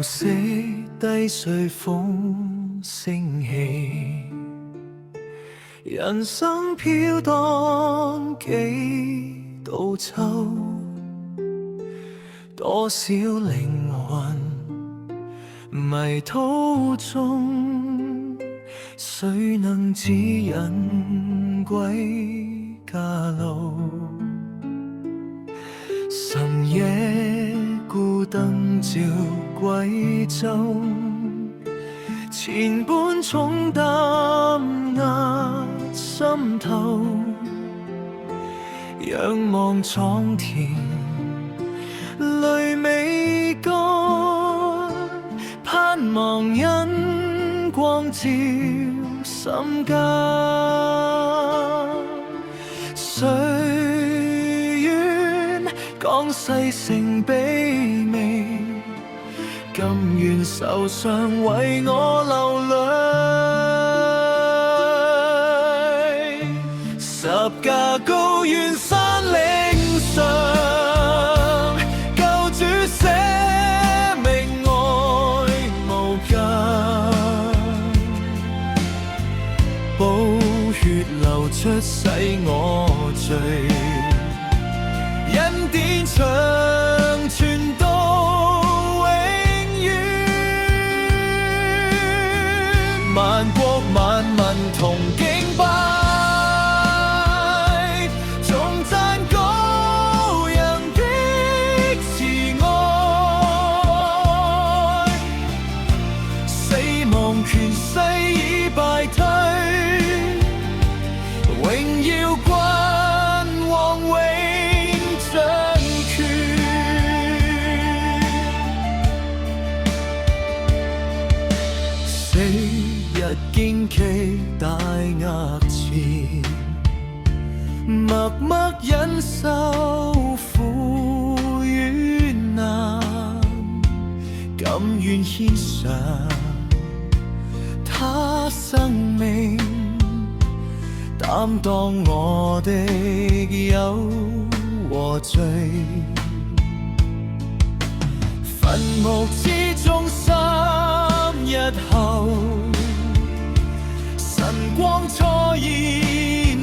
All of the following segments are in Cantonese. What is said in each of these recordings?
色低碎風聲起，人生飄蕩幾度秋，多少靈魂迷途中，誰能指引歸家路？深夜孤燈照歸舟，千般重擔壓心頭，仰望蒼天淚未乾，盼望因光照心間。誰願江西成卑微，甘願受傷為我流淚。十架高原山嶺上，救主捨命愛無間，寶血流出洗我罪，恩典長存到永遠，萬國萬民同敬拜，頌讚羔羊的慈愛，死亡權勢已敗退，榮耀君王永掌權。昔日堅企大額前，默默忍受苦與難，甘願獻上他生命，擔當我的憂和罪。墳墓之中3日後，晨光初現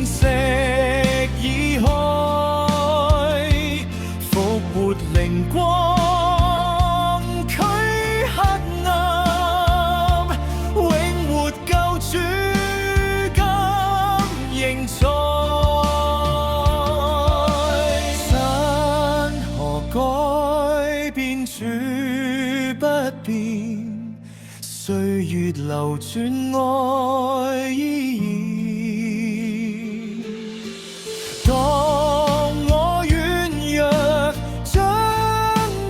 石已開，復活靈光驅黑暗，永活救主今仍在。山河改變主不變，歲月流轉愛依然。當我軟弱將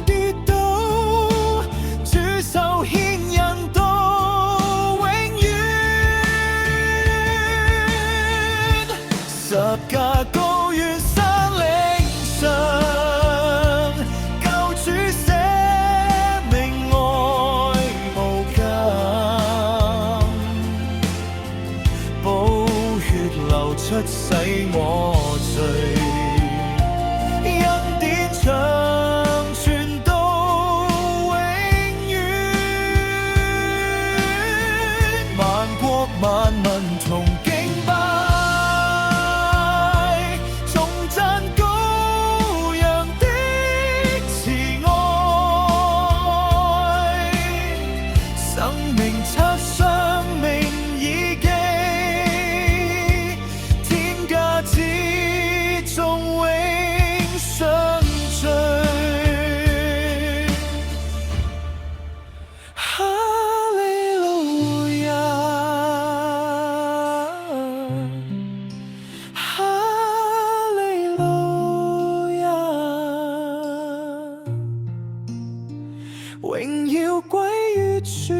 跌倒，主手牽引到永遠。十架高原山嶺上，救主捨命愛無間，寶血流出洗我罪，恩典長存到永遠，萬國萬民同敬拜，頌讚羔羊的慈愛，生命冊上名已記，天價之中永相聚。哈利路亞，哈利路亞，榮耀歸於主。